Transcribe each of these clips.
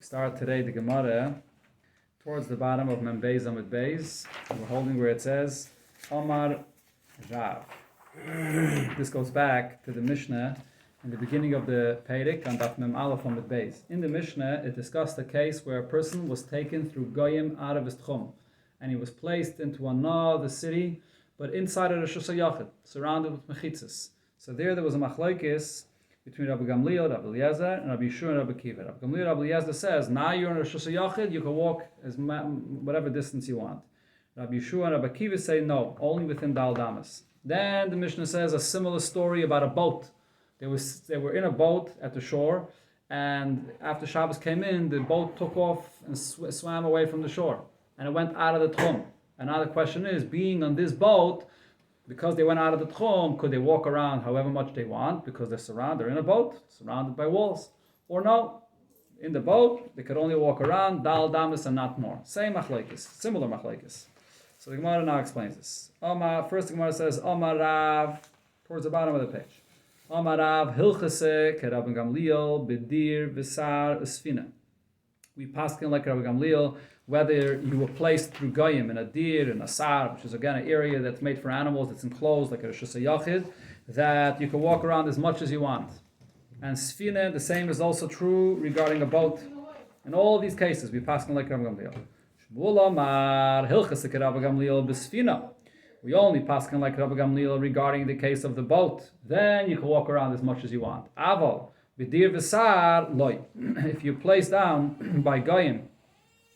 Start today the Gemara towards the bottom of Mem Beis Amud Beis. We're holding where it says Omar Rav. This goes back to the Mishnah in the beginning of the Perek on Daf Mem Aleph Amud Beis. In the Mishnah, it discussed a case where a person was taken through Goyim out of his Tchum, and he was placed into another city, but inside of the Rosh Hashanah, surrounded with mechitzas. So there was a machlokes between Rabbi Gamliel, Rabbi Eliezer, and Rabbi Yeshua and Rabbi Kiva. Rabbi Gamliel, Rabbi Eliezer says, now you're in a Rosh Hashanah, you can walk whatever distance you want. Rabbi Yeshua and Rabbi Kiva say no, only within Dal Damas. Then the Mishnah says a similar story about a boat. They were in a boat at the shore, and after Shabbos came in, the boat took off and swam away from the shore, and it went out of the Tchum. And now the question is, being on this boat, because they went out of the Tchum, could they walk around however much they want, because they're in a boat, surrounded by walls? Or no, in the boat, they could only walk around, Dal Damas, and not more. Same machlokes, similar machlokes. So the Gemara now explains this. First the Gemara says, Omar Rav, towards the bottom of the page. Omar Rav, Hilchase, Rabbi Gamliel, Bedir, Visar, Usfina. We paskin like Rabbi Gamliel, whether you were placed through Goyim in a dir, in a sar, which is again an area that's made for animals, it's enclosed like a Rosh Hashanah, that you can walk around as much as you want. And Sfina, the same is also true regarding a boat. In all of these cases, we paskin like Rabbi Gamliel. Shmuel Amar, Hilchasek Rabbi Gamliel b'Sfina. We only paskin like Rabbi Gamliel regarding the case of the boat. Then you can walk around as much as you want. Aval, b'dir v'sar, loy. If you place down by Goyim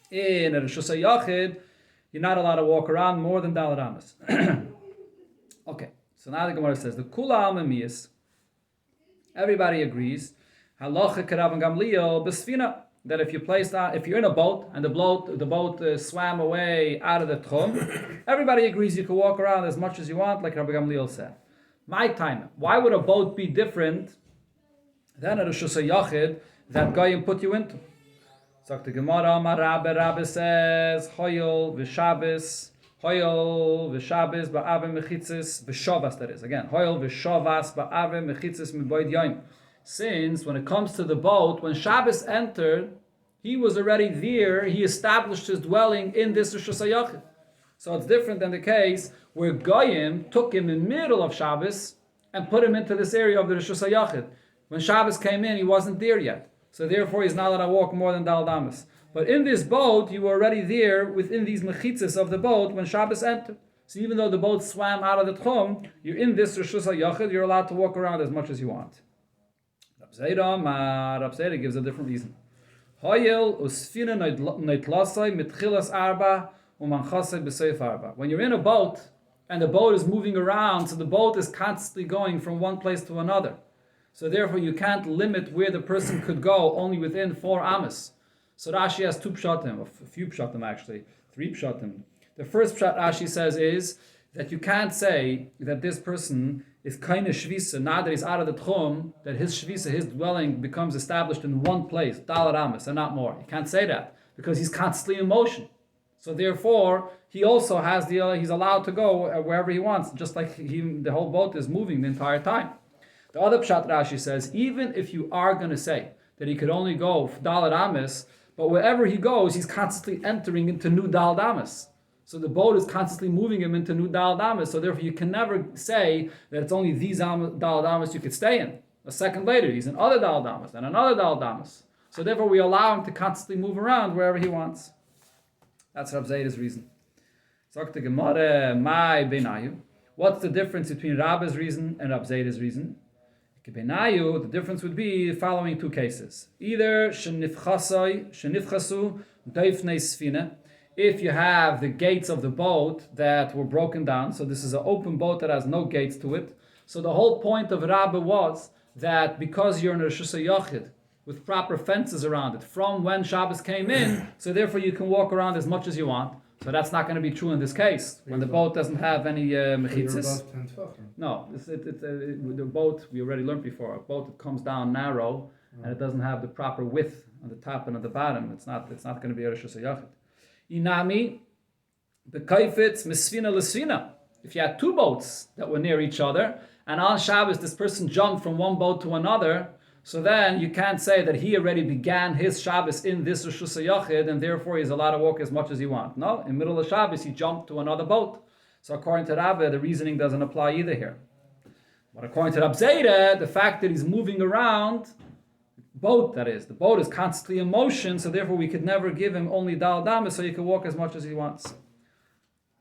in a Rosh Hashanah, you're not allowed to walk around more than Daled Amas. Okay, so now the Gemara says the Kula Almamiyas. Everybody agrees. Halacha Rabbi Gamliel b'Sfina. That if you're in a boat and the boat swam away out of the Tchum, everybody agrees you can walk around as much as you want, like Rabbi Gamliel said. My time. Why would a boat be different than a Rosh Hashanah that Goyim put you into? So the Gemara, Rabbi says, Hoyol v'Shabbos ba'avim mechitzis v'shavas. That is again, Hoyol v'shavas ba'avim mechitzis miboid yom. Since when it comes to the boat, when Shabbos entered, he was already there. He established his dwelling in this Rosh Hashanah. So it's different than the case where Goyim took him in the middle of Shabbos and put him into this area of the Rosh Hashanah. When Shabbos came in, he wasn't there yet. So therefore, he's not allowed to walk more than Dal Damas. But in this boat, you were already there within these mechitzas of the boat when Shabbos entered. So even though the boat swam out of the Tchum, you're in this Rosh Hashanah, you're allowed to walk around as much as you want. Rab Zera gives a different reason. When you're in a boat and the boat is moving around, so the boat is constantly going from one place to another. So therefore you can't limit where the person could go only within 4 amas. So Rashi has 2 pshatim, a few pshatim actually, 3 pshatim. The first pshat Rashi says is that you can't say that this person is kind of shvisa, now that he's out of the tchum, that his shvisa, his dwelling becomes established in one place, Daled Amas, and not more. You can't say that, because he's constantly in motion. So therefore, he also has he's allowed to go wherever he wants, just like the whole boat is moving the entire time. The other pshat Rashi says, even if you are going to say that he could only go Daled Amas, but wherever he goes, he's constantly entering into new Daled Amas. So the boat is constantly moving him into new Daled Amas. So therefore, you can never say that it's only these Daled Amas you could stay in. A second later, he's in other Daled Amas and another Daled Amas. So therefore, we allow him to constantly move around wherever he wants. That's Rab Zera's reason. What's the difference between Rabba's reason and Rab Zera's reason? The difference would be the following 2 cases. Either shenifchasu doifnei sfina. If you have the gates of the boat that were broken down, so this is an open boat that has no gates to it. So the whole point of Rabbah was that because you're in a Rosh Hashanah with proper fences around it from when Shabbos came in, so therefore you can walk around as much as you want. So that's not going to be true in this case, when the boat doesn't have any mechitzis. No, the boat, we already learned before, a boat that comes down narrow and it doesn't have the proper width on the top and on the bottom, it's not going to be a Rosh Hashanah. Inami, the kaifetz misfina l'sfina. If you had 2 boats that were near each other, and on Shabbos this person jumped from one boat to another, So then you can't say that he already began his Shabbos in this Rosh Hashanah and therefore he's allowed to walk as much as he wants. No, in the middle of Shabbos he jumped to another boat. So according to Rabbi, the reasoning doesn't apply either here. But according to Rab Zayda, the fact that he's moving around, the boat is constantly in motion, so therefore we could never give him only Dal Damas, so he could walk as much as he wants.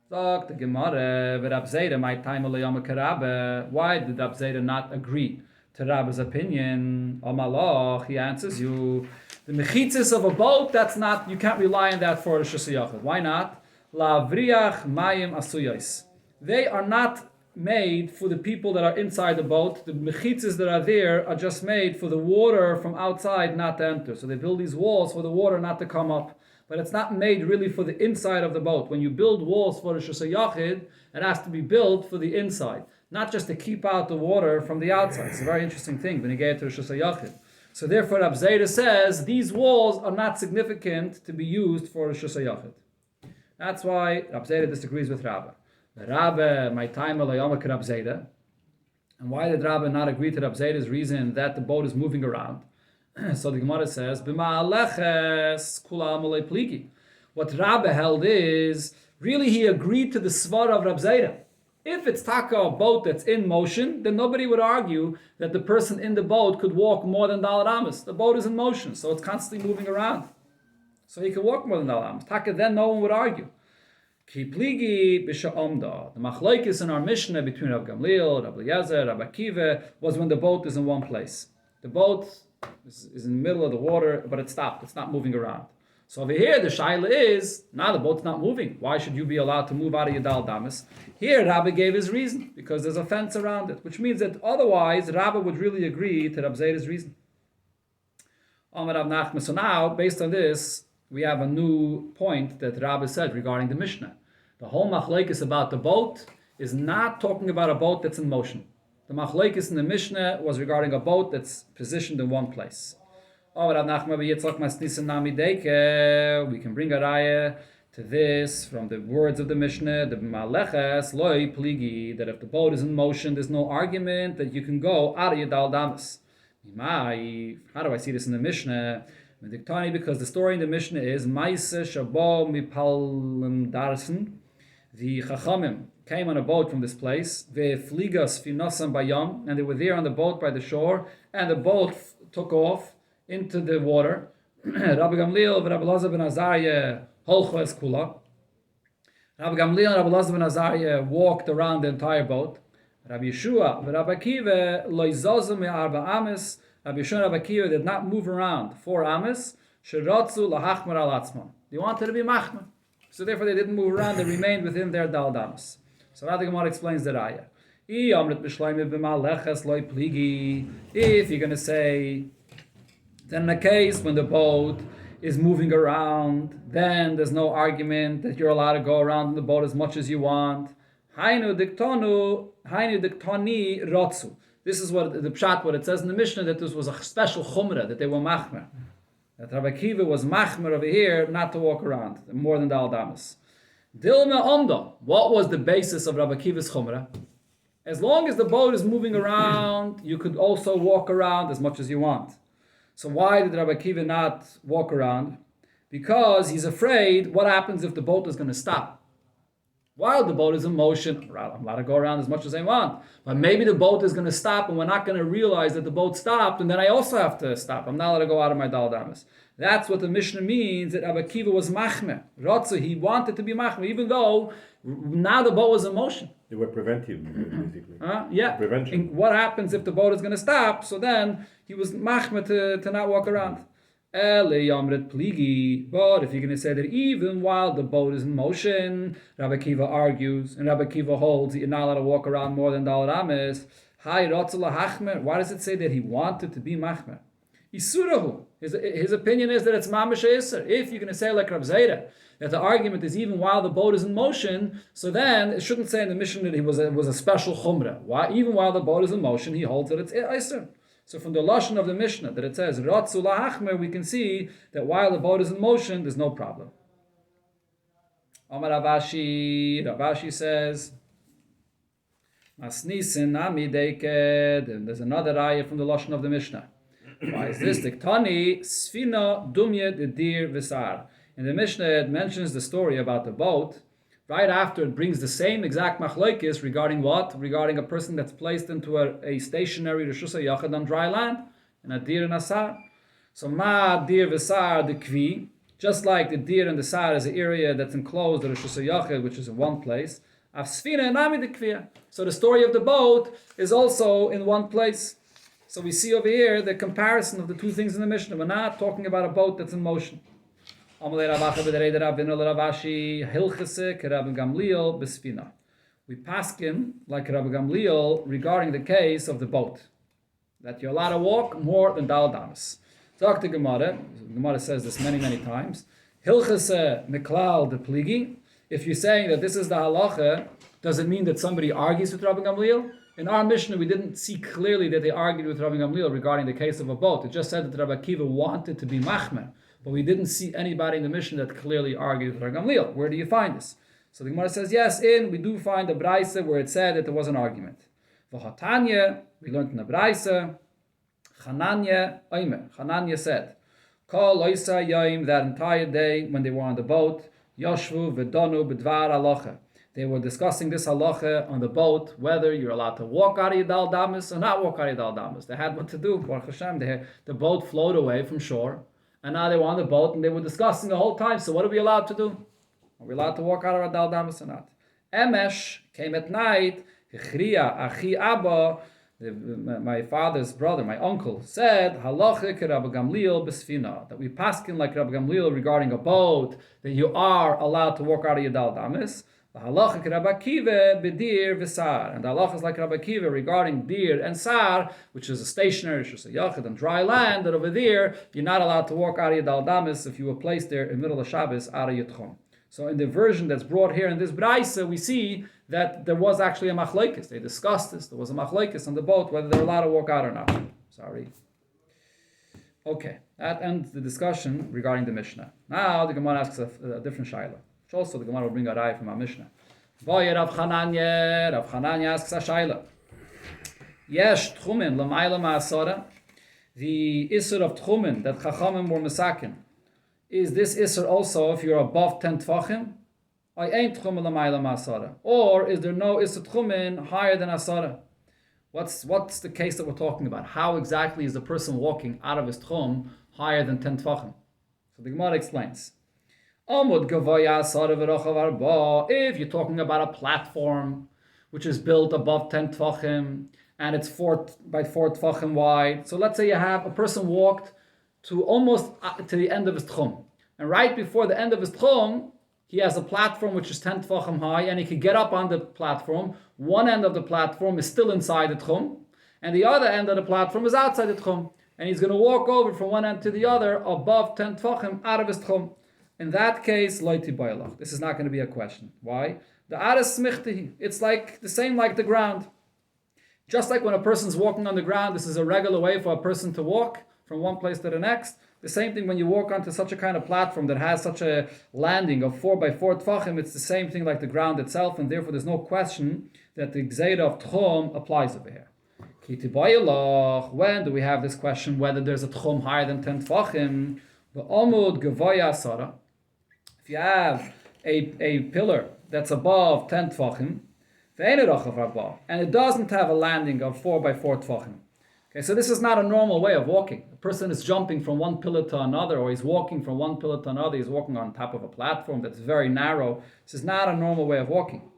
The Gemara, Rab Zayda, my time why did Rab Zayda not agree to Rabbi's opinion? Malach, he answers you, the mechitzis of a boat, that's not, you can't rely on that for Rosh Hashanah. Why not? La vriach mayim asuyos. They are not made for the people that are inside the boat. The mechitzis that are there are just made for the water from outside not to enter. So they build these walls for the water not to come up. But it's not made really for the inside of the boat. When you build walls for Rosh Hashanah, it has to be built for the inside, not just to keep out the water from the outside. It's a very interesting thing when you get to Rosh Hashanah. So therefore, Rab Zayda says these walls are not significant to be used for Rosh Hashanah. That's why Rab Zayda disagrees with Rabbi. Rabbi, my time alayamak Rab Zayda. And why did Rabbi not agree to Rab Zayda's reason that the boat is moving around? So the Gemara says, what Rabbi held is, really he agreed to the svara of Rab Zayda. If it's taka, a boat that's in motion, then nobody would argue that the person in the boat could walk more than Dal Amas. The boat is in motion, so it's constantly moving around. So he could walk more than Dal Amas. Taka, then no one would argue. Ki pligi b'sha omda. The machlokes in our Mishnah between Rav Gamliel, Rav Eliezer, Rav Akiva was when the boat is in one place. The boat is in the middle of the water, but it stopped. It's not moving around. So over here, the shaila is, now the boat's not moving. Why should you be allowed to move out of your Dal Damas? Here, Rabbi gave his reason, because there's a fence around it, which means that otherwise, Rabbi would really agree to Rab Zayda's reason. Amar Rav Nachman. So now, based on this, we have a new point that Rabbi said regarding the Mishnah. The whole machlokes about the boat is not talking about a boat that's in motion. The machlokes in the Mishnah was regarding a boat that's positioned in one place. We can bring a raya to this from the words of the Mishnah, the Maleches loy pligi, that if the boat is in motion, there's no argument that you can go out of your Dal Damas. How do I see this in the Mishnah? Because the story in the Mishnah is Maise Shabo Mipalem Darsen. The Chachamim came on a boat from this place, Ve'fligas Finosam Bayam, and they were there on the boat by the shore, and the boat took off into the water. Rabbi Gamliel and Rabbi Elazar ben Azariah holcho es kula. Rabbi Gamliel and Rabbi Elazar ben Azariah walked around the entire boat. Rabbi Yeshua and Rabbi Akiva lo yizozem me'arba ames. Rabbi Yeshua and Rabbi Akiva did not move around 4 ames. Sheratzu lahachmer al atzmon. They wanted to be machmer. So therefore they didn't move around, they remained within their Dal Damas. So now the Gemara explains the raya. If you're going to say, then in a case when the boat is moving around, then there's no argument that you're allowed to go around in the boat as much as you want. Hainu diktoni rotzu. This is what the pshat, what it says in the Mishnah, that this was a special chumrah, that they were machmer. That Rabbi Akiva was machmer over here, not to walk around, more than Dal Damas. Dilma Ondo. What was the basis of Rabbi Akiva's chumrah? As long as the boat is moving around, you could also walk around as much as you want. So why did Rabbi Akiva not walk around? Because he's afraid what happens if the boat is going to stop. While the boat is in motion, I'm allowed to go around as much as I want. But maybe the boat is going to stop and we're not going to realize that the boat stopped, and then I also have to stop. I'm not allowed to go out of my Dal Damas. That's what the Mishnah means, that Rabbi Akiva was machmer. Rotzu, he wanted to be machmer, even though now the boat was in motion. They were preventive, basically. Yeah. Prevention. And what happens if the boat is going to stop? So then he was machmer to not walk around. But if you're going to say that even while the boat is in motion, Rabbi Akiva argues, and Rabbi Akiva holds that you're not allowed to walk around more than Dal Ames. Why does it say that he wanted to be machmer? Isurahu. His opinion is that it's mamash iser. If you're going to say like Rav Zayda, that the argument is even while the boat is in motion, so then it shouldn't say in the Mishnah that it was a special chumrah. Why? Even while the boat is in motion, he holds that it's iser. So from the lashon of the Mishnah that it says Ratzu lahachmer, we can see that while the boat is in motion, there's no problem. Amar Ravashi says, Masnisin ami deiked, and there's another ayah from the lashon of the Mishnah. Why is this? Tiktani sfina dumye de dir visar. In the Mishnah, it mentions the story about the boat. Right after, it brings the same exact machlokes regarding what? Regarding a person that's placed into a stationary Rishus HaYachid on dry land, in a dir and a sar. So ma dir visar de kvi, just like the dir and the sar is an area that's enclosed in Rishus HaYachid, which is in one place. Av sfina nami de kvia. So the story of the boat is also in one place. So we see over here the comparison of the two things in the Mishnah. We're not talking about a boat that's in motion. We paskin like Rabbi Gamliel regarding the case of the boat, that you're allowed to walk more than dal damas. Talk to Gemara. Gemara says this many times. Hilchase miklal de pligi. If you're saying that this is the halacha, does it mean that somebody argues with Rabbi Gamliel? In our Mishnah, we didn't see clearly that they argued with Rabbi Gamliel regarding the case of a boat. It just said that Rabbi Akiva wanted to be machmer. But we didn't see anybody in the Mishnah that clearly argued with Rabbi Gamliel. Where do you find this? So the Gemara says, yes, we do find a Braisa where it said that there was an argument. V'chatanya, we learned in the Braisa, Chananya said, Kol loisa yaim, that entire day when they were on the boat, Yoshvu v'donu b'dvar halacha. They were discussing this halacha on the boat, whether you're allowed to walk out of your dal damas or not walk out of your dal damas. They had what to do. Baruch Hashem, the boat flowed away from shore. And now they were on the boat and they were discussing the whole time. So what are we allowed to do? Are we allowed to walk out of our dal damas or not? Emesh came at night. Hichriya achi abba, my father's brother, my uncle, said, Halacha Rabbi Gamliel besfina, that we paskin like Rabbi Gamliel regarding a boat, that you are allowed to walk out of your dal damas. The halacha Rabbi Akiva bedir v'sar, and the halacha is like Rabbi Akiva regarding dir and sar, which is a stationary Rishus HaYachid on dry land. That over there you're not allowed to walk out of your dal damas if you were placed there in the middle of Shabbos out of your tchum. So in the version that's brought here in this braisa, we see that there was actually a machlokes. They discussed this. There was a machlokes on the boat whether they're allowed to walk out or not. Sorry. Okay, that ends the discussion regarding the Mishnah. Now the Gemara asks a different shaila. Also, the Gemara will bring a raya from our Mishnah. Rav Chananya asks a shaila. Yesh tchumen l'mayla ma'asara. The isur of tchumen that chachamim were mesakin. Is this isur also if you're above 10 tfachim? I ain't tchumen l'mayla ma'asara. Or is there no isur tchumen higher than asara? What's the case that we're talking about? How exactly is the person walking out of his tchum higher than 10 tfachim? So the Gemara explains. If you're talking about a platform which is built above 10 tfachim and it's 4 by 4 tfachim wide, so let's say you have a person walked to almost to the end of his tchum, and right before the end of his tchum he has a platform which is 10 tfachim high, and he can get up on the platform. One end of the platform is still inside the tchum, and the other end of the platform is outside the tchum, and he's going to walk over from one end to the other above 10 tfachim out of his tchum. In that case, loiti bayalach. This is not going to be a question. Why? The aras smichti. It's like the same like the ground. Just like when a person's walking on the ground, this is a regular way for a person to walk from one place to the next. The same thing when you walk onto such a kind of platform that has such a landing of 4 by 4 tfachim, it's the same thing like the ground itself, and therefore there's no question that the gzeira of tchum applies over here. Kiti bayalach. When do we have this question whether there's a tchum higher than 10 tfachim? The omud gevaya sara. If you have a pillar that's above 10 tfachim, and it doesn't have a landing of 4 by 4 tfachim. Okay, so this is not a normal way of walking. A person is jumping from one pillar to another, or he's walking from one pillar to another. He's walking on top of a platform that's very narrow. This is not a normal way of walking.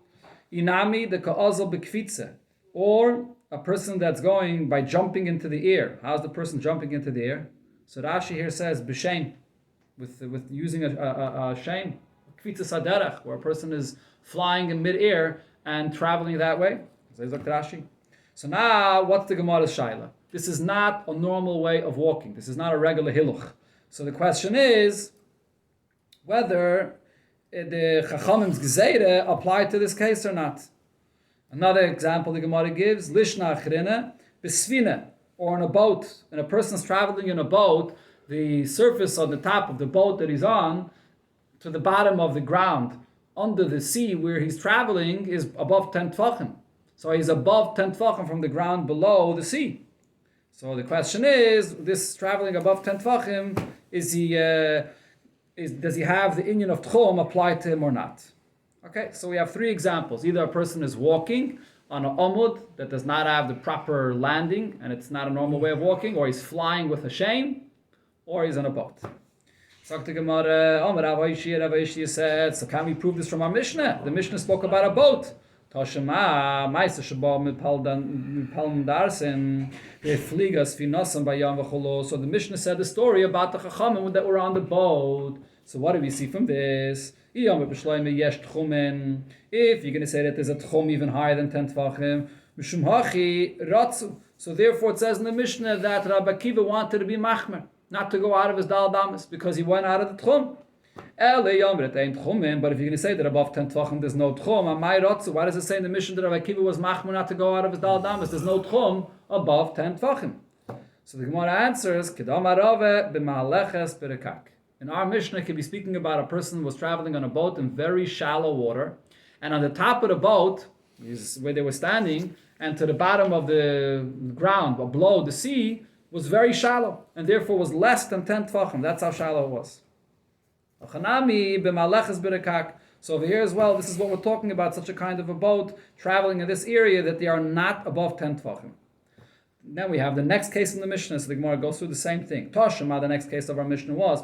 Inami de ka'azal bekvitze, or a person that's going by jumping into the air. How's the person jumping into the air? So Rashi here says b'shem, with using a shame, kvitze saderach, where a person is flying in midair and traveling that way. Rashi. So now, what's the Gemara's shaila? This is not a normal way of walking. This is not a regular hiluch. So the question is whether the Chachamim's Gzeire apply to this case or not. Another example the Gemara gives, Lishna Achrina, Besvina, or in a boat. And a person's traveling in a boat, the surface on the top of the boat that he's on, to the bottom of the ground, under the sea where he's traveling, is above 10 tfachim. So he's above 10 tfachim from the ground below the sea. So the question is, this traveling above 10 Tvachim, does he have the inyan of Tchum applied to him or not? Okay, so we have three examples. Either a person is walking on an omud that does not have the proper landing, and it's not a normal way of walking, or he's flying with a chain, or he's on a boat. So can we prove this from our Mishnah? The Mishnah spoke about a boat. Toshema, Meister Shabbat Mipalm Darsen, Fligas Finosam Bayam Vacholo. So the Mishnah said the story about the Chachamim that were on the boat. So what do we see from this? If you're going to say that there's a tchum even higher than 10 tvachim, so therefore it says in the Mishnah that Rabbi Akiva wanted to be machmer, not to go out of his dal damas, because he went out of the tchum. But if you're going to say that above 10 tvachim there's no tchum, why does it say in the Mishnah that Rabbi Akiva was machmer not to go out of his dal damas? There's no tchum above 10 tvachim. So the Gemara answers, Kedam Arave b'ma'aleches b'rekak. In our Mishnah, could be speaking about a person who was traveling on a boat in very shallow water, and on the top of the boat is where they were standing, and to the bottom of the ground, or below the sea, was very shallow, and therefore was less than 10 tvachim. That's how shallow it was. So over here as well, this is what we're talking about, such a kind of a boat traveling in this area that they are not above 10 tvachim. Then we have the next case in the Mishnah, so the Gemara goes through the same thing. Toshema, the next case of our Mishnah was,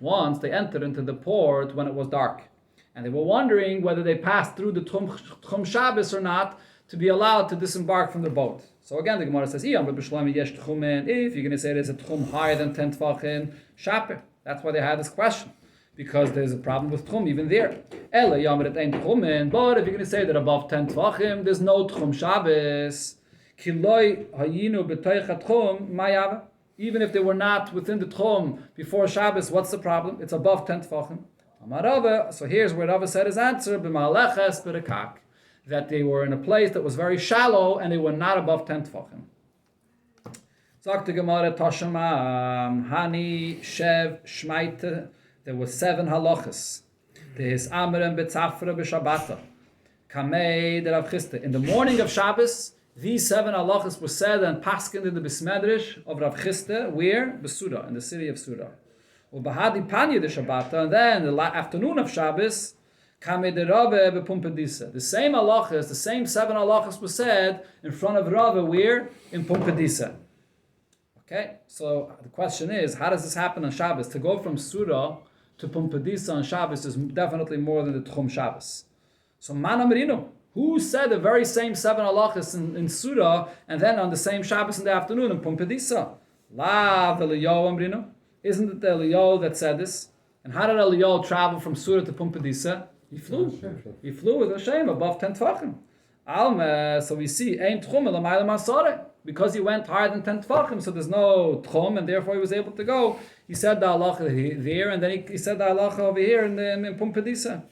once they entered into the port when it was dark. And they were wondering whether they passed through the Tchum Shabbos or not to be allowed to disembark from the boat. So again, the Gemara says, if you're going to say there's a Tchum higher than 10 Tvachim, Shaper. That's why they had this question. Because there's a problem with Tchum even there. But if you're going to say that above 10 Tvachim, there's no Tchum Shabbos, even if they were not within the Tchum before Shabbos, what's the problem? It's above 10 Tvachim. So here's where Rava said his answer, that they were in a place that was very shallow and they were not above 10 Tvachim. Sagt the Gemara, Toshema, Hani, Shev, Shmaite. There were 7 halachas. There's Amrem betzafra b'Shabbata. Kamei de Rav Chisda. In the morning of Shabbos, these 7 halachas were said and paskened in the Bismedrish of Rav Chisda, where? Besura, in the city of Sura. Ubahadi Panya de Shabbata, and then the afternoon of Shabbos, Kamei de Rave bePumpedisa. The same halachas, the same 7 halachas were said in front of Rave, where? In Pumpedisa. Okay, so the question is, how does this happen on Shabbos? To go from Surah to Pumpedisa on Shabbos is definitely more than the Tchum Shabbos. So Mana Merino, who said the very same 7 halachas in Surah and then on the same Shabbos in the afternoon in Pumpedisa? Lav Eliyahu Amrino. Isn't it the Eliyahu that said this? And how did Eliyahu travel from Surah to Pumpedisa? He flew. He flew with Hashem above 10 Tvachim. So we see, Ein Tchum Elamayla Masareh. Because he went higher than 10 Tvachim, so there's no Tchum, and therefore he was able to go. He said the halacha there, and then he said the halacha over here in Pumpedisa.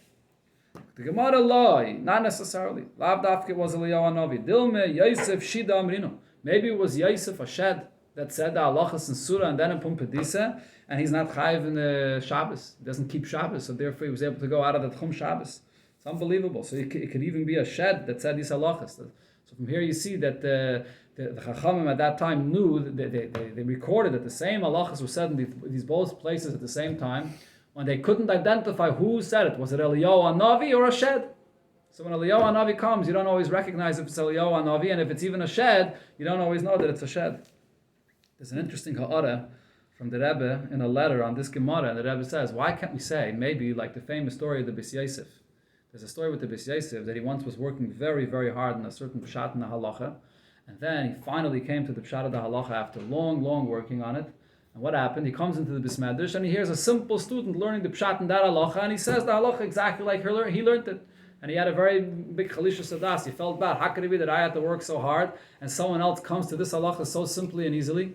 The Gemara loy, not necessarily. Lav Dafke was Eliyahu Hanavi. Dilme Yosef Shida Amrino. Maybe it was Yosef Ashed that said the halachas in Surah and then in Pumpedisa, and he's not chayiv in the Shabbos. He doesn't keep Shabbos, so therefore he was able to go out of the Tchum Shabbos. It's unbelievable. So it could even be a shed that said these halachas. So from here you see that the Chachamim at that time knew that they recorded that the same halachas were said in these both places at the same time, when they couldn't identify who said it. Was it Eliyahu Hanavi or a shed? So when Eliyahu Hanavi comes, you don't always recognize if it's Eliyahu Hanavi, and if it's even a shed, you don't always know that it's a shed. There's an interesting ha'ara from the Rebbe in a letter on this Gemara, and the Rebbe says, why can't we say, maybe like the famous story of the Bis Yosef? There's a story with the Bis Yosef that he once was working very, very hard on a certain pshat in the halacha, and then he finally came to the pshat of the halacha after long, long working on it. And what happened? He comes into the Bismedrash and he hears a simple student learning the pshat in that halacha, and he says the halacha exactly like he learned it. And he had a very big chalisha sadas. He felt bad. How could it be that I had to work so hard and someone else comes to this halacha so simply and easily?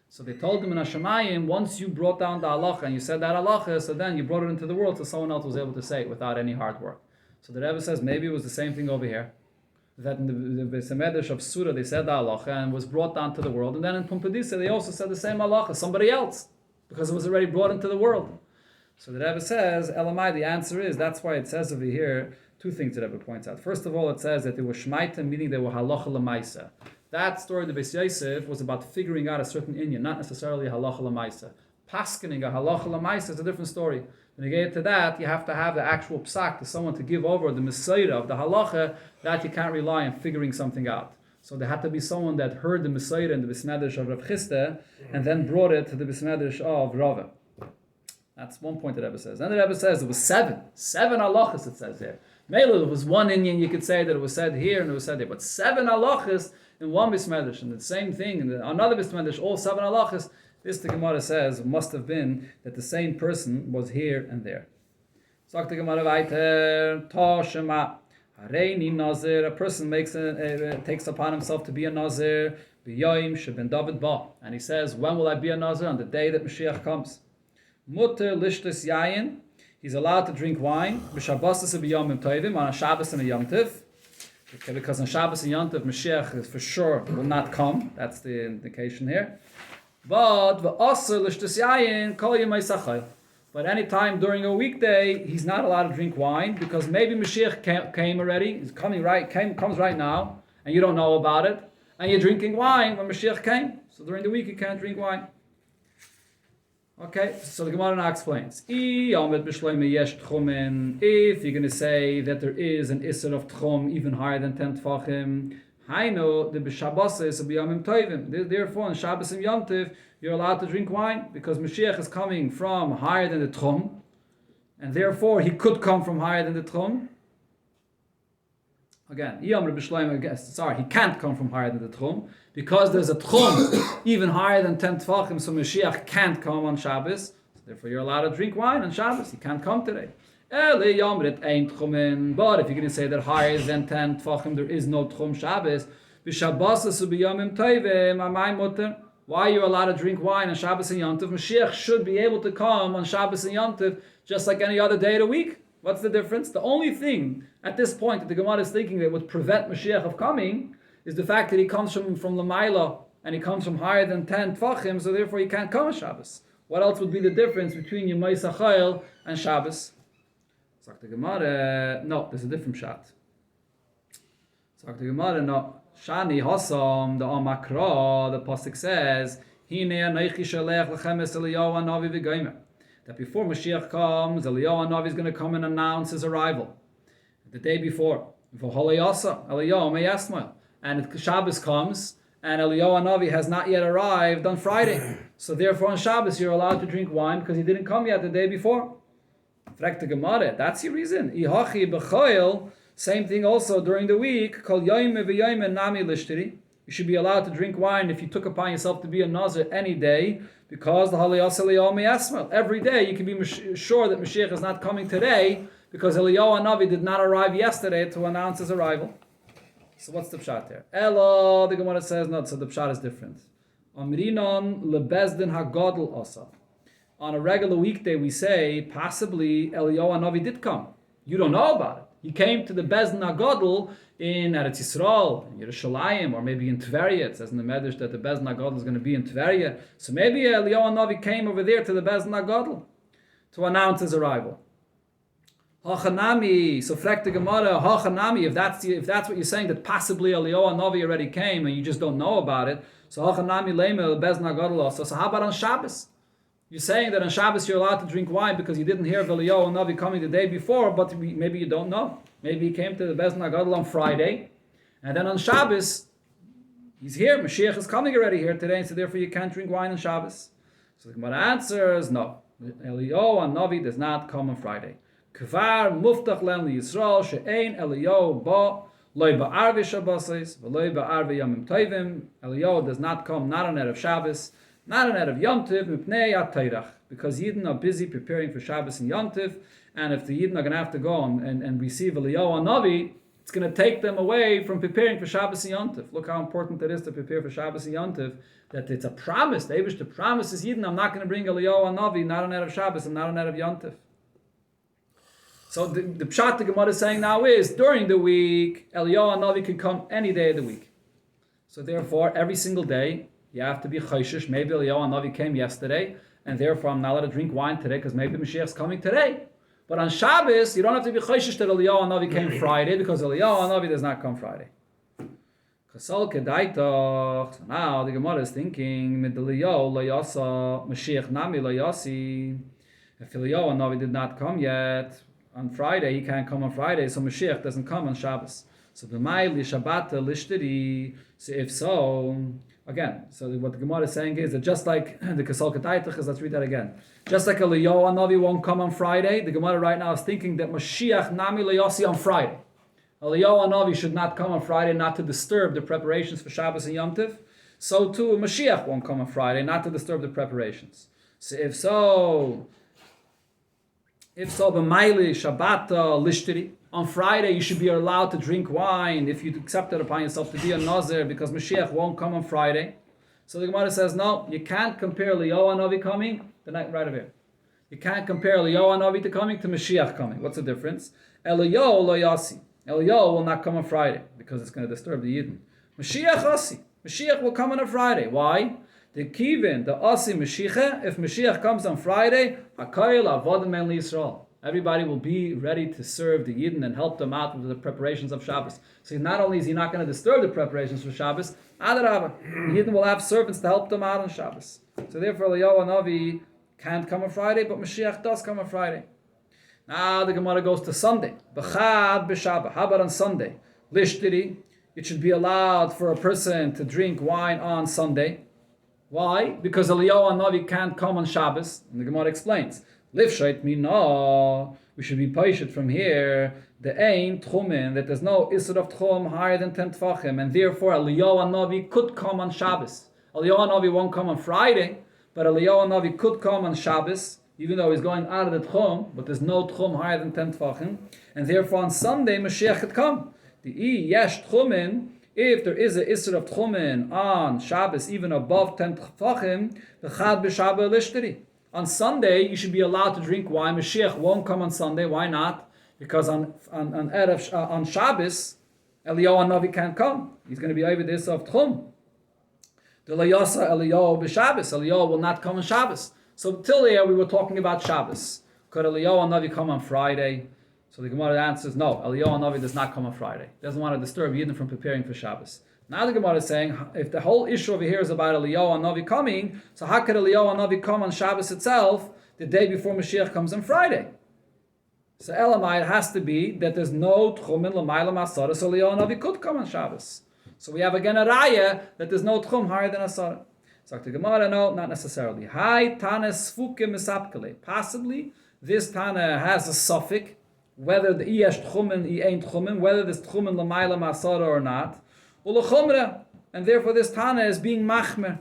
So they told him in Hashemayim, once you brought down the halacha and you said that halacha, so then you brought it into the world so someone else was able to say it without any hard work. So the Rebbe says maybe it was the same thing over here. That in the Beis of Surah they said the halacha and was brought down to the world. And then in Pumpedisa they also said the same halacha, somebody else, because it was already brought into the world. So the Rebbe says, Elamai, the answer is, that's why it says over here Two things that Rebbe points out. First of all, it says that they were shmaitim, meaning they were halacha l'maisa. That story of the Beis Yosef was about figuring out a certain inyan, not necessarily halacha l'maisa. Paskening a halacha l'maisa is a different story. When you get to that, you have to have the actual psak to someone to give over the mesaira of the halacha, that you can't rely on figuring something out. So there had to be someone that heard the mesaira and the bismedrash of Rav Chisda and then brought it to the bismedrash of Rava. That's one point that Rebbe says. Then the Rebbe says it was seven halachas, it says there. Maybe it was one inyan, you could say that it was said here and it was said there, but 7 halachas in one bismedrash, and the same thing in another bismedrash, all 7 halachas. This, the Gemara says, must have been that the same person was here and there. Sagt the Gemara weiter, Toshema, Hareini Nazir, a person takes upon himself to be a Nazir, B'yoyim sheben David ba, and he says, when will I be a Nazir? On the day that Mashiach comes. Mutter lishtes yayin, he's allowed to drink wine, b'shabbos b'yomim tovim, on a Shabbos and a Yom Tov. Okay, because on Shabbos and Yom Tov, Mashiach for sure will not come. That's the indication here. But any time during a weekday, he's not allowed to drink wine because maybe Mashiach came already. He's coming comes right now, and you don't know about it, and you're drinking wine when Mashiach came. So during the week, you can't drink wine. Okay, so the Gemara now explains. If you're going to say that there is an Isser of Tchum even higher than 10 Tfachim, Haino, the B'Shabbos is B'Yomim Tovim. Therefore, on Shabbos and Yom Tov, you're allowed to drink wine because Mashiach is coming from higher than the Tchum, and therefore he could come from higher than the Tchum. Again, he can't come from higher than the Tchum because there's a Tchum even higher than 10 Tfachim, so Mashiach can't come on Shabbos. So therefore, you're allowed to drink wine on Shabbos. He can't come today. But if you're going to say that higher than 10 Tfachim, there is no Tchum Shabbos, why are you allowed to drink wine on Shabbos and Yom Tov? Mashiach should be able to come on Shabbos and Yom Tov just like any other day of the week. What's the difference? The only thing at this point that the Gemara is thinking that would prevent Mashiach of coming is the fact that he comes from Lamaila and he comes from higher than 10 Tfachim, so therefore he can't come on Shabbos. What else would be the difference between Yemai Sachayil and Shabbos? Sagt the Gemara, no, there's a different shot. Sagt the Gemara, no. Shani Hossam, the Amakra, the Pasuk says, Hine anaychi shalech lechem es Eliyahu hanavi v'goymer. That before Mashiach comes, Eliyahu hanavi is going to come and announce his arrival. The day before, V'holayasa, Eliyahu meyasmael. And Shabbos comes, and Eliyahu hanavi has not yet arrived on Friday. So therefore on Shabbos you're allowed to drink wine because he didn't come yet the day before. Frek the Gemara, that's your reason. Ihachi b'choil. Same thing also during the week. Kol yoyme v'yoyme nami lishtiri. You should be allowed to drink wine if you took upon yourself to be a Nazir any day, because the Haliyas Eliyahu meyasmel. Every day you can be sure that Mashiach is not coming today because Eliyahu Hanavi did not arrive yesterday to announce his arrival. So what's the pshat there? Elo, the Gemara says no. So the pshat is different. Amrinon lebezdin hagadol asa. On a regular weekday we say possibly Eliyahu Hanavi did come. You don't know about it. He came to the Bezdin HaGadol in Eretz Yisrael, in Yerushalayim, or maybe in Tveria. It says in the Medrash that the Bezdin HaGadol is going to be in Tveria. So maybe Eliyahu Hanavi came over there to the Bezdin HaGadol to announce his arrival. Hachanami, so frek the Gemara, Hachanami, if that's what you're saying, that possibly Eliyahu Hanavi already came and you just don't know about it, so Hachanami Leimel Bezdin HaGadol also. So how about on Shabbos? You're saying that on Shabbos you're allowed to drink wine because you didn't hear of Eliyahu Hanavi coming the day before, but maybe you don't know. Maybe he came to the Bezdin HaGadol on Friday, and then on Shabbos, he's here. Mashiach is coming already here today, and so therefore you can't drink wine on Shabbos. So the Gemara answers, no. Eliyahu Hanavi does not come on Friday. Kvar muftach len liyisrael she'ein Eliyahu ba loy ba'arve Shabbosos v'loy ba'arve Yomim Tovim. Eliyahu does not come not on Erev Shabbos, not on Erev Yom Tov, mipnei at-Teirach, because Yidden are busy preparing for Shabbos and Yom Tov, and if the Yidden are going to have to go and receive Eliyahu Hanavi, it's going to take them away from preparing for Shabbos and Yom Tov. Look how important it is to prepare for Shabbos and Yom Tov, that it's a promise. The Eibush, the promise is Yidden, I'm not going to bring Eliyahu Hanavi, not on Erev Shabbos and not on Erev Yom Tov. So the pshat the Gemara is saying now is, during the week, Eliyahu Hanavi can come any day of the week. So therefore, every single day, you have to be chayshish. Maybe Eliyahu Hanavi came yesterday, and therefore I'm not allowed to drink wine today because maybe Mashiach's coming today. But on Shabbos, you don't have to be chayshish that Eliyahu Hanavi came Friday, because Eliyahu Hanavi does not come Friday. So now the Gemara is thinking, if Eliyahu Hanavi did not come yet on Friday, he can't come on Friday, so Mashiach doesn't come on Shabbos. So the Maili Shabbat Lishtiri. So if so, again, so what the Gemara is saying is that just like the Kasol Ketaitach is, let's read that again. Just like Eliyahu Hanavi won't come on Friday, the Gemara right now is thinking that Mashiach Nami Layasi on Friday. Eliyahu Hanavi should not come on Friday, not to disturb the preparations for Shabbos and Yom Tov. So too, Mashiach won't come on Friday, not to disturb the preparations. So if so, b'maili Shabbat lishtiri, on Friday you should be allowed to drink wine if you accept it upon yourself to be a nazir, because Mashiach won't come on Friday. So the Gemara says, no, you can't compare Eliyahu Hanavi coming, the night right over here. You can't compare Eliyahu Hanavi to coming to Mashiach coming. What's the difference? Eliyahu lo yasi. Eliyahu will not come on Friday because it's going to disturb the Yidden. Mashiach asi. Mashiach will come on a Friday. Why? The kivin, the asi Mashiach. If Mashiach comes on Friday, hakayil avodim en Yisrael. Everybody will be ready to serve the Yidden and help them out with the preparations of Shabbos. So not only is he not going to disturb the preparations for Shabbos, Adarabah, the Yidden will have servants to help them out on Shabbos. So therefore, Eliyahu Hanavi can't come on Friday, but Mashiach does come on Friday. Now the Gemara goes to Sunday. B'chad b'Shabbat. How about on Sunday? Lishtiri. It should be allowed for a person to drink wine on Sunday. Why? Because Eliyahu Hanavi can't come on Shabbos. And the Gemara explains. Livshait mina. We should be patient from here. The ain tchumen, that there's no isur of tchum higher than 10 tfachim, and therefore Eliyahu Hanavi could come on Shabbos. Eliyahu Hanavi won't come on Friday, but Eliyahu Hanavi could come on Shabbos, even though he's going out of the tchum, but there's no tchum higher than 10 tfachim, and therefore on Sunday Mashiach could come. The yesh tchumen, if there is a isur of tchumen on Shabbos, even above 10 tfachim, the chad b'Shabbat lishtiri. On Sunday you should be allowed to drink wine. Mashiach won't come on Sunday. Why not? Because on Shabbos, Eliyahu Hanavi can't come. He's going to be over the isur of tchum. The layasa Eliyahu b'Shabbos. Eliyahu will not come on Shabbos. So till here we were talking about Shabbos. Could Eliyahu Hanavi come on Friday? So the Gemara answers, no, Eliyahu Hanavi does not come on Friday. Doesn't want to disturb Yidden from preparing for Shabbos. Now the Gemara is saying, if the whole issue over here is about Eliyahu Hanavi coming, so how could Eliyahu Hanavi come on Shabbos itself, the day before Mashiach comes on Friday? So Elamai, it has to be that there's no Tchumin L'mayla Masara, so Eliyahu Hanavi could come on Shabbos. So we have again a raya that there's no Tchum higher than Asara. So the Gemara, no, not necessarily. Hai Tana Sfuke Misapkele. Possibly this Tana has a suffix, whether the Iyesh Tchumen, I ain't Tchumen, whether there's Tchumen L'mayla Masara or not. And therefore this Tana is being machmer.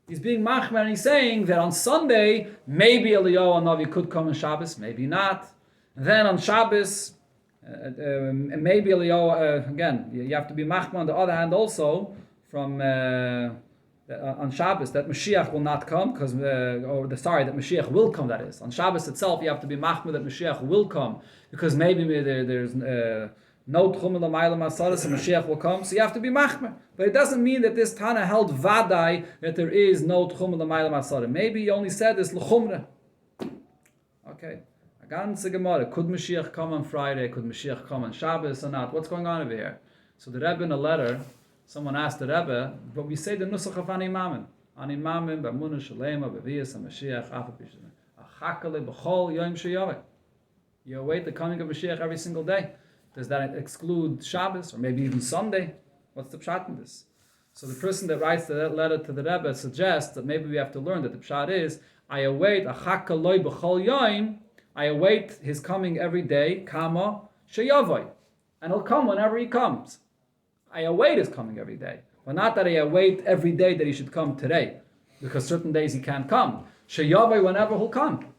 He's being machmer, and he's saying that on Sunday, maybe Eliyahu Hanavi could come on Shabbos, maybe not. And then on Shabbos, maybe Eliyahu, again, you have to be machmer on the other hand also, from on Shabbos, that Mashiach will not come, that Mashiach will come, that is. On Shabbos itself, you have to be machmer that Mashiach will come, because maybe there's no tchum l'mayla masaras, and Mashiach will come, so you have to be machmer. But it doesn't mean that this Tana held vadai that there is no tchum l'mayla masaras. Maybe he only said this l'chumra. Okay, a ganze Gemara. Could Mashiach come on Friday? Could Mashiach come on Shabbos or not? What's going on over here? So the Rebbe in a letter, someone asked the Rebbe, but we say the nusach of ani mamen b'amunah shalema b'viyas Mashiach afapishim achakale b'chol yom sheyaveh. You await the coming of Mashiach every single day. Does that exclude Shabbos or maybe even Sunday? What's the pshat in this? So the person that writes that letter to the Rebbe suggests that maybe we have to learn that the pshat is, I await achakaloi b'chol yom, I await his coming every day, kama sheyavoi, and he'll come whenever he comes. I await his coming every day, but not that I await every day that he should come today, because certain days he can't come. Sheyavoi, whenever he'll come.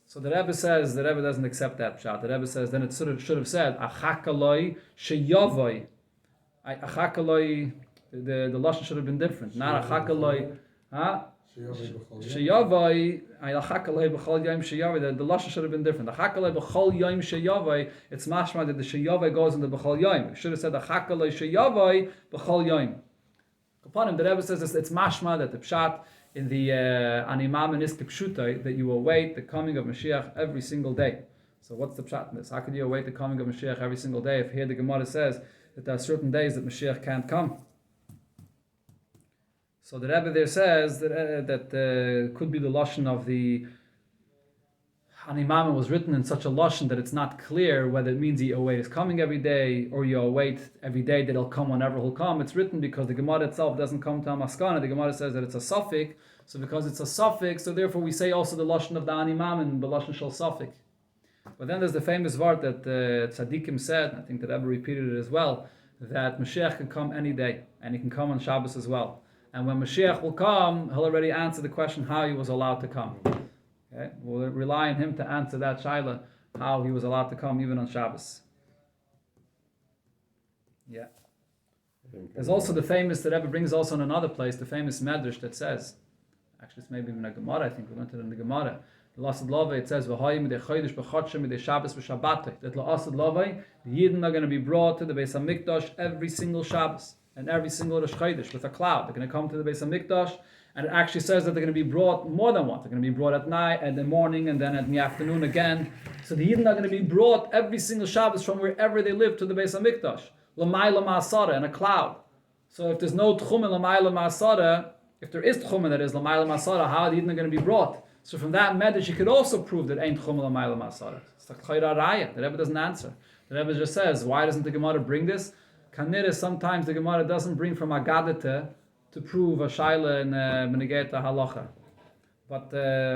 So the Rebbe says, the Rebbe doesn't accept that pshat. The Rebbe says, then it should have said, achakaloi sheyavoi. Achakaloi, the lashon should have been different. Not achakaloi, sheyavoi, achakaloi b'chol yom sheyavoi. The lashon should have been different. Achakaloi b'chol yom sheyavoi, it's mashma that the sheyavoi goes into b'chol yom. It should have said achakaloi sheyavoi b'chol yom. Upon him, the Rebbe says it's mashma that the pshat in the Animam and Iskip Shutai, that you await the coming of Mashiach every single day. So what's the pshat in this? How could you await the coming of Mashiach every single day if here the Gemara says that there are certain days that Mashiach can't come? So the Rebbe there says that could be the lashon of the Hanimama was written in such a lashon that it's not clear whether it means you await his coming every day or you await every day that he'll come whenever he'll come. It's written because the Gemara itself doesn't come to a maskana. The Gemara says that it's a suffix. So because it's a suffix, so therefore we say also the lashon of the Hanimama and the lashon shel suffix. But then there's the famous word that Tzaddikim said, I think that Rebbe repeated it as well, that Mashiach can come any day, and he can come on Shabbos as well. And when Mashiach will come, he'll already answer the question how he was allowed to come. Okay? We'll rely on him to answer that shaila, how he was allowed to come even on Shabbos. Yeah. There's also the famous, that Rebbe brings also in another place, the famous medrash that says, actually it's maybe even a Gemara, I think we learned it in the Gemara, the Lasad Lavai, it says, V'hayim midei chodesh b'chodshim midei Shabbos v'Shabbatay, that Lasad Lavai, the Yidden are going to be brought to the Beis HaMikdash every single Shabbos, and every single Rosh Chodesh with a cloud. They're going to come to the Beis HaMikdash, and it actually says that they're going to be brought more than once. They're going to be brought at night, in the morning, and then in the afternoon again. So the Yidden are going to be brought every single Shabbos from wherever they live to the Beis HaMikdash. L'mayla ma'asara, in a cloud. So if there's no tchumen l'mayla ma'asara, if there is tchumen that is l'mayla ma'asara, how are the Yidden going to be brought? So from that medrash, you could also prove that ain't tchumen l'mayla ma'asara. It's like chayra raya. The Rebbe doesn't answer. The Rebbe just says, why doesn't the Gemara bring this? Kanira, sometimes the Gemara doesn't bring from Agadata to prove a shaila in Menegeta halacha. But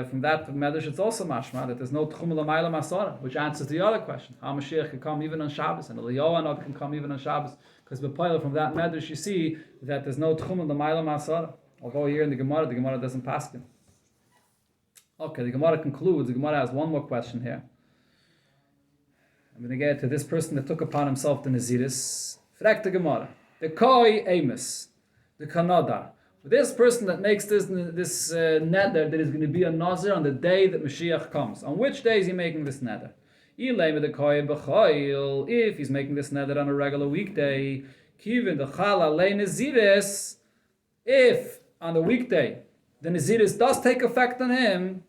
from that medrash, it's also mashma that there's no tchum l'mayla masara, which answers the other question: how Mashiach can come even on Shabbos, and Eliyahu can come even on Shabbos. Because from that medrash, you see that there's no tchum l'mayla masara. Although here in the Gemara doesn't pass him. Okay, the Gemara concludes. The Gemara has one more question here. I'm going to get to this person that took upon himself the Naziris. Frag the Gemara. The Koi Amos, the Kanada. This person that makes this neder that is going to be a Nazir on the day that Mashiach comes. On which day is he making this neder? If he's making this neder on a regular weekday, Kivin the Chala Le Naziris, if on the weekday the Naziris does take effect on him,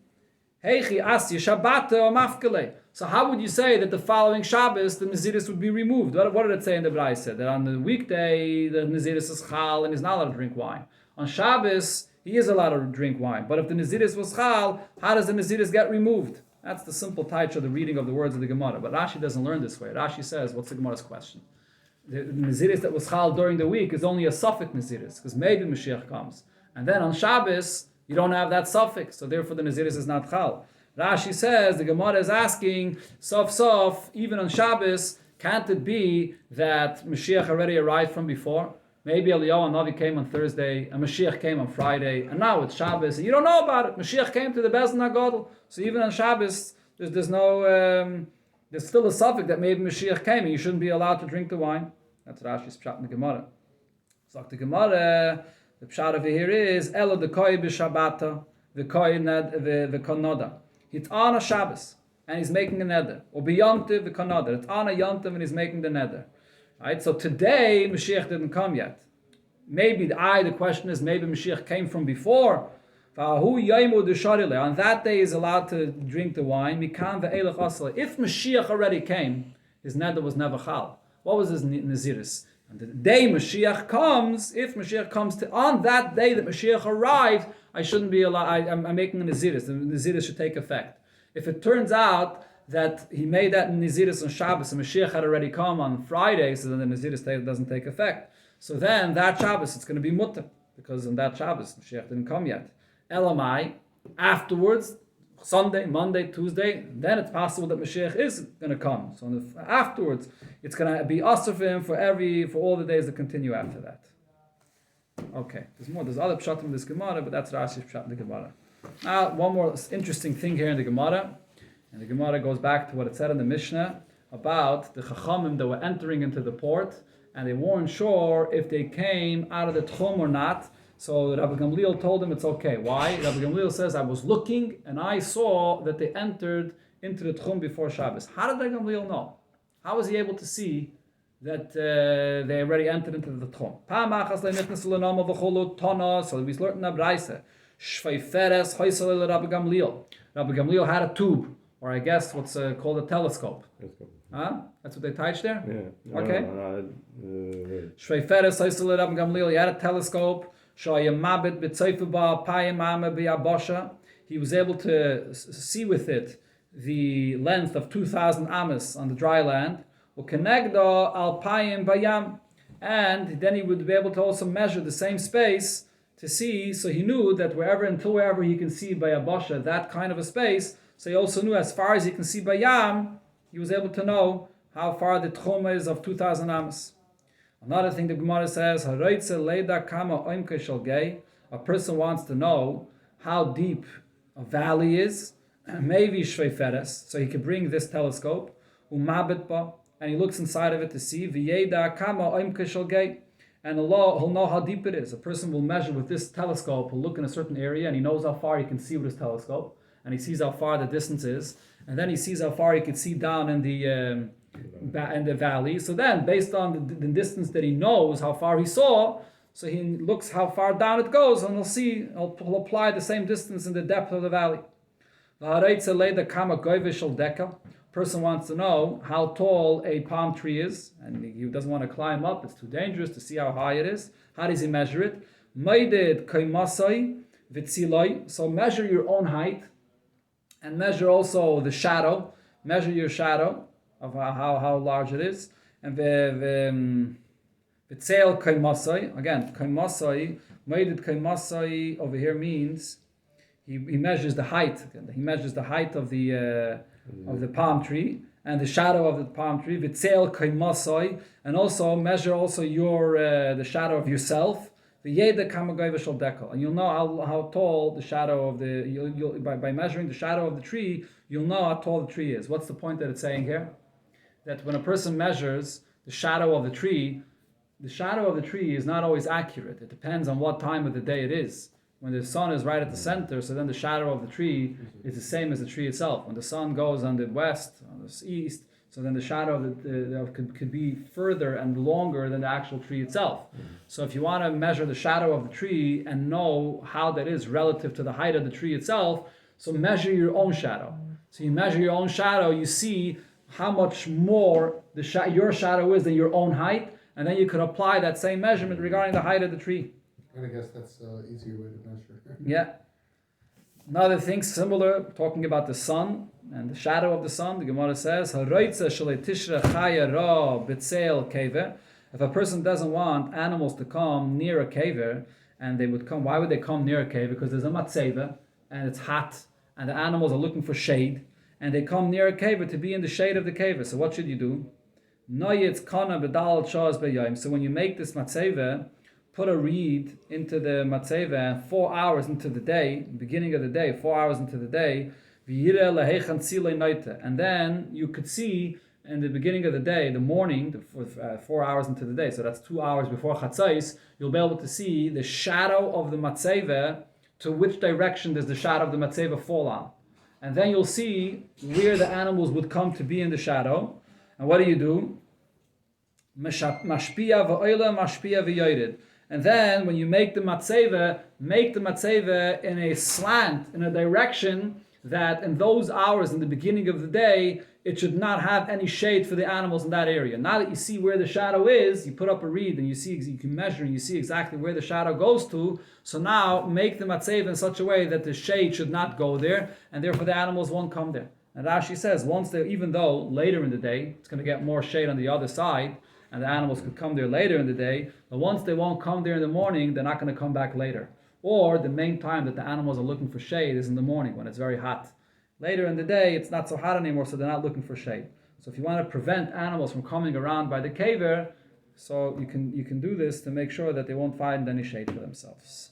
Heichi Asya Shabbat or Mafkele. So how would you say that the following Shabbos the Naziris would be removed? What did it say in the Braise? That on the weekday the Naziris is Chal and he's not allowed to drink wine. On Shabbos he is allowed to drink wine. But if the Naziris was Chal, how does the Naziris get removed? That's the simple taich of the reading of the words of the Gemara. But Rashi doesn't learn this way. Rashi says, what's the Gemara's question? The Naziris that was Chal during the week is only a suffix Naziris, because maybe Mashiach comes. And then on Shabbos, you don't have that suffix, so therefore the Naziris is not Chal. Rashi says, the Gemara is asking, sof, even on Shabbos, can't it be that Mashiach already arrived from before? Maybe Eliyahu Navi came on Thursday, and Mashiach came on Friday, and now it's Shabbos, and you don't know about it. Mashiach came to the Beis HaGadol, so even on Shabbos, there's still a suffix that maybe Mashiach came, and you shouldn't be allowed to drink the wine. That's Rashi's pshat in the Gemara. So the Gemara, the pshat over here is, Elo the koi b'shabbata, the koi v'konoda. It's on a Shabbos, and he's making a neder. Or b'yontiv v'konoda. It's on a yontiv, and he's making the neder. Right? So today, Mashiach didn't come yet. Maybe the question is, maybe Mashiach came from before. On that day, he's allowed to drink the wine. If Mashiach already came, his neder was never chal. What was his naziris? And the day Mashiach comes, if Mashiach comes on that day that Mashiach arrives, I shouldn't be allowed. I'm making a naziris. The naziris should take effect. If it turns out that he made that naziris on Shabbos and Mashiach had already come on Friday, so then the naziris doesn't take effect. So then that Shabbos it's going to be mutter, because on that Shabbos Mashiach didn't come yet. Elamai, afterwards, Sunday, Monday, Tuesday, then it's possible that Mashiach is going to come. So afterwards, it's going to be asur for him for all the days that continue after that. Okay, there's other pshatim in this Gemara, but that's Rashi's pshat in the Gemara. Now, one more interesting thing here in the Gemara, and the Gemara goes back to what it said in the Mishnah about the Chachamim that were entering into the port, and they weren't sure if they came out of the Tchum or not. So Rabbi Gamliel told them it's okay. Why? Rabbi Gamliel says, I was looking and I saw that they entered into the Tchum before Shabbos. How did Rabbi Gamliel know? How was he able to see that they already entered into the Tchum? So we learned in the Braise. Rabbi Gamliel had a tube or I guess what's called a telescope. Let's go. Huh? That's what they teach there? Yeah. Okay. Wait. Shveiferes Haisel Rab Gamliel, he had a telescope. Shayamabit B'Tzeifuba Payamama B'Yabosha. He was able to see with it the length of 2,000 amas on the dry land. Ukenegdo Al Payim Bayam. And then he would be able to also measure the same space to see, so he knew that until wherever he can see B'Yabosha, that kind of a space, so he also knew as far as he can see Bayam, he was able to know how far the tchum is of 2,000 amas. Another thing the Gemara says, a person wants to know how deep a valley is, maybe shveiferes, so he can bring this telescope, and he looks inside of it to see, and he'll know how deep it is. A person will measure with this telescope, will look in a certain area, and he knows how far he can see with his telescope, and he sees how far the distance is, and then he sees how far he can see down in the valley. So then, based on the distance that he knows, how far he saw, so he looks how far down it goes, and he'll apply the same distance in the depth of the valley. Person wants to know how tall a palm tree is, and he doesn't want to climb up, it's too dangerous to see how high it is. How does he measure it? So measure your own height, and measure also the shadow. Measure your shadow of how large it is. And v'tzeil kaimasai, again, kaimasai, maided kaimasai over here means he measures the height. He measures the height of the palm tree and the shadow of the palm tree. V'tzeil kaimasai, and also measure also your the shadow of yourself. And you'll know how tall the shadow of by measuring the shadow of the tree, you'll know how tall the tree is. What's the point that it's saying here? That when a person measures the shadow of the tree is not always accurate. It depends on what time of the day it is. When the sun is right at the center, so then the shadow of the tree is the same as the tree itself. When the sun goes on the west, on the east, so then the shadow of could be further and longer than the actual tree itself. So if you want to measure the shadow of the tree and know how that is relative to the height of the tree itself, so measure your own shadow. So you measure your own shadow, you see how much more your shadow is than your own height, and then you could apply that same measurement regarding the height of the tree. And I guess that's an easier way to measure. Yeah. Another thing similar, talking about the sun and the shadow of the sun, the Gemara says, if a person doesn't want animals to come near a caver, and they would come, why would they come near a caver? Because there's a matzeva, and it's hot, and the animals are looking for shade, and they come near a caver to be in the shade of the caver. So what should you do? So when you make this matzeva, put a reed into the matzeva 4 hours into the day, beginning of the day, 4 hours into the day, and then you could see in the beginning of the day, the morning, 4 hours into the day, so that's 2 hours before chatzais, you'll be able to see the shadow of the matzeva, to which direction does the shadow of the matzeva fall on. And then you'll see where the animals would come to be in the shadow. And what do? Mashpia v'oila, mashpia v'yoyred. And then when you make the matzeva in a slant, in a direction that in those hours in the beginning of the day, it should not have any shade for the animals in that area. Now that you see where the shadow is, you put up a reed and you can measure and you see exactly where the shadow goes to. So now make the matzeva in such a way that the shade should not go there, and therefore the animals won't come there. And Rashi says, even though later in the day, it's going to get more shade on the other side, and the animals could come there later in the day, but once they won't come there in the morning, they're not going to come back later. Or the main time that the animals are looking for shade is in the morning when it's very hot. Later in the day, it's not so hot anymore, so they're not looking for shade. So if you want to prevent animals from coming around by the caver, so you can do this to make sure that they won't find any shade for themselves.